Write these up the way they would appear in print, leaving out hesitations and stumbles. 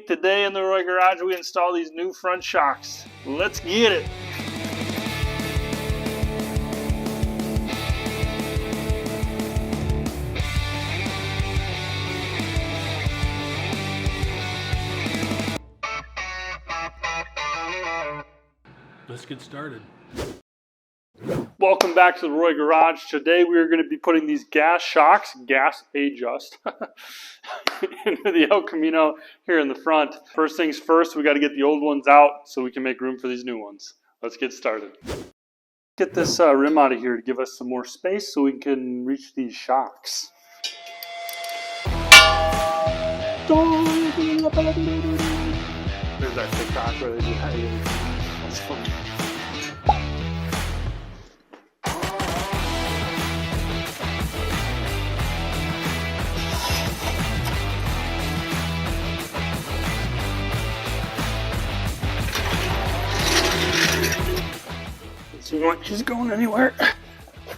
Today in the Roy Garage, we install these new front shocks. Let's get it. Let's get started. Welcome back to the Roy Garage. Today we are going to be putting these gas shocks, gas adjust, into the El Camino here in the front. First things first, we got to get the old ones out so we can make room for these new ones. Let's get started. Get this rim out of here to give us some more space so we can reach these shocks. There's that TikTok where they do that. That's funny. She's going anywhere.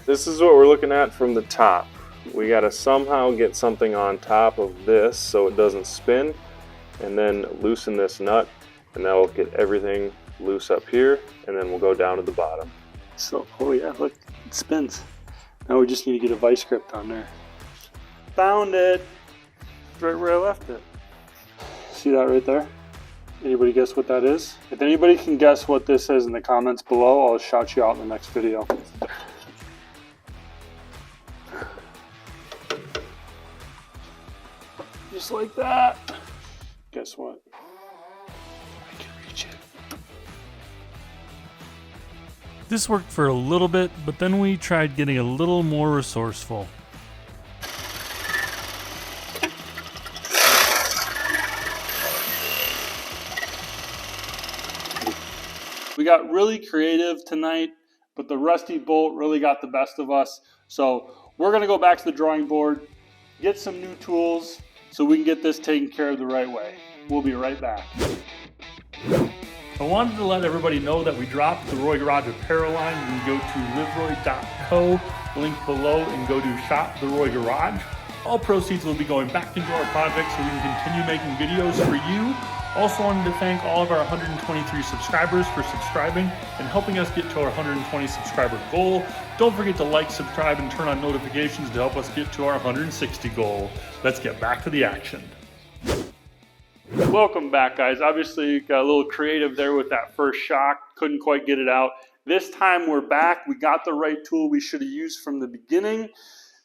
This is what we're looking at from the top. We got to somehow get something on top of this so it doesn't spin, and then loosen this nut, and that will get everything loose up here, and then we'll go down to the bottom. So, oh yeah, look, it spins. Now we just need to get a vice grip on there. Found it. Right where I left it. See that right there? Anybody guess what that is? If anybody can guess what this is in the comments below, I'll shout you out in the next video. Just like that. Guess what? I can reach it. This worked for a little bit, but then we tried getting a little more resourceful. We got really creative tonight, but the rusty bolt really got the best of us. So we're gonna go back to the drawing board, get some new tools so we can get this taken care of the right way. We'll be right back. I wanted to let everybody know that we dropped the Roy Garage apparel line. You can go to liveroy.co, link below, and go to Shop the Roy Garage. All proceeds will be going back into our project so we can continue making videos for you. Also wanted to thank all of our 123 subscribers for subscribing and helping us get to our 120 subscriber goal. Don't forget to like, subscribe, and turn on notifications to help us get to our 160 goal. Let's get back to the action. Welcome back, guys. Obviously, got a little creative there with that first shock. Couldn't quite get it out. This time we're back. We got the right tool we should have used from the beginning.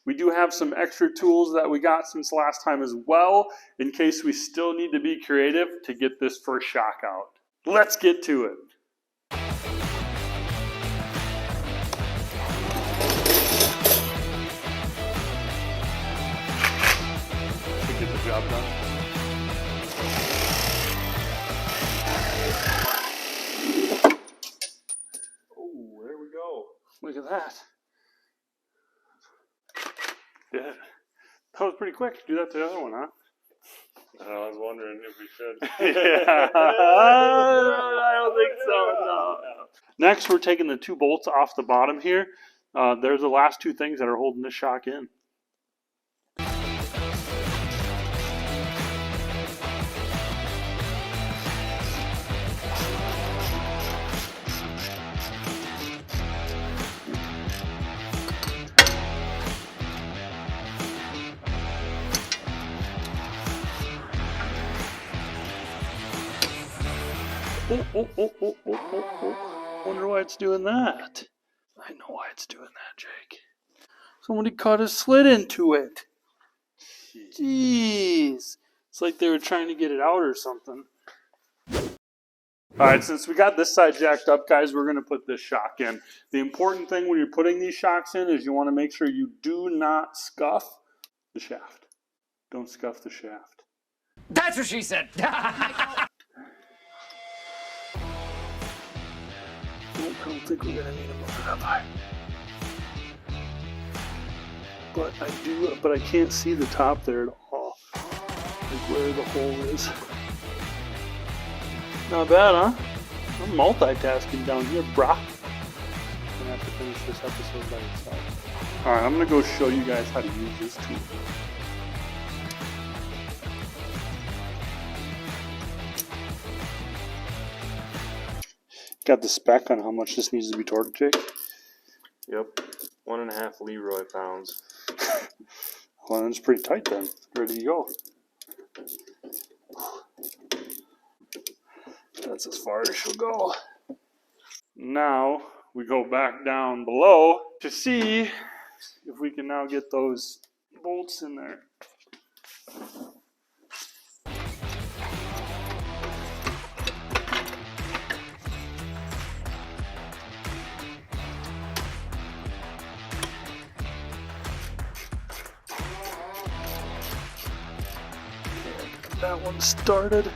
We do have some extra tools that we got since last time as well, in case we still need to be creative to get this first shock out. Let's get to it. To get the job done. Oh, there we go. Look at that. Yeah, that was pretty quick. Do that to the other one, huh? I was wondering if we should. Yeah, I don't think so. No. Next, we're taking the two bolts off the bottom here. There's the last two things that are holding this shock in. Oh. Wonder why it's doing that. I know why it's doing that, Jake. Somebody cut a slit into it. Jeez. It's like they were trying to get it out or something. Alright, since we got this side jacked up, guys, we're going to put this shock in. The important thing when you're putting these shocks in is you want to make sure you do not scuff the shaft. Don't scuff the shaft. That's what she said. I don't think we're going to need to move it up high. But I can't see the top there at all. Like where the hole is. Not bad, huh? I'm multitasking down here, brah. I'm going to have to finish this episode by itself. Alright, I'm going to go show you guys how to use this tool. Got the spec on how much this needs to be torqued, Jake? Yep, 1.5 Leroy pounds. Well, that's pretty tight then. Ready to go. That's as far as she'll go. Now we go back down below to see if we can now get those bolts in there. That one started.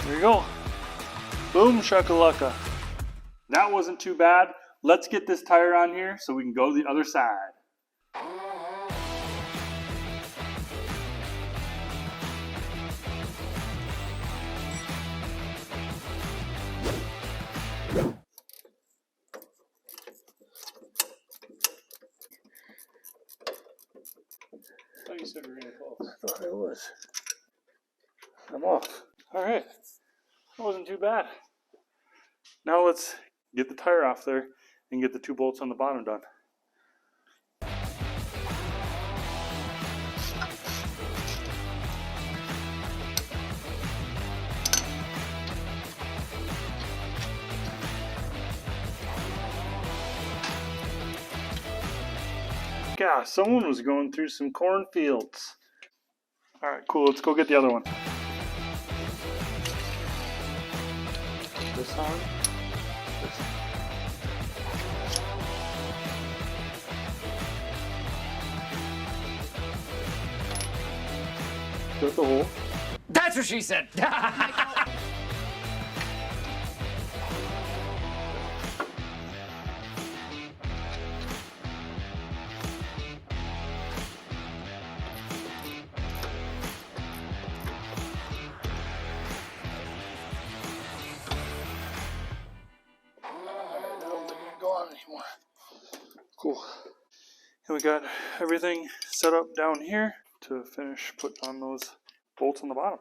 There you go. Boom shakalaka. That wasn't too bad. Let's get this tire on here so we can go the other side. I thought you said we were getting close. I thought it was. I'm off. Alright. That wasn't too bad. Now let's get the tire off there and get the 2 bolts on the bottom done. Yeah, someone was going through some cornfields. Alright, cool. Let's go get the other one. This on. This. Got the hole. That's what she said. Anymore. Cool. And we got everything set up down here to finish putting on those bolts on the bottom.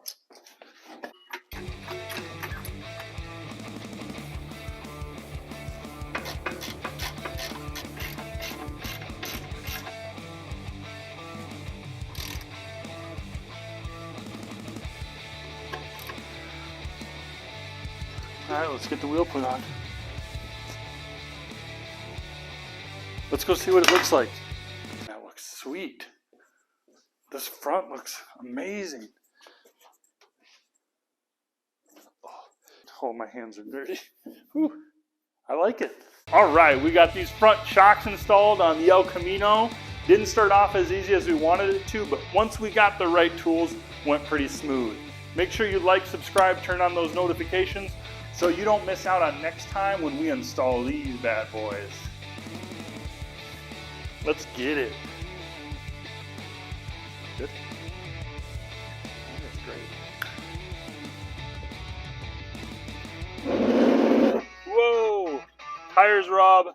Alright, let's get the wheel put on. Let's go see what it looks like. That looks sweet. This front looks amazing. Oh, my hands are dirty. Whew. I like it. All right, we got these front shocks installed on the El Camino. Didn't start off as easy as we wanted it to, but once we got the right tools, went pretty smooth. Make sure you like, subscribe, turn on those notifications so you don't miss out on next time when we install these bad boys. Let's get it. Good. That's great. Whoa! Tires, Rob.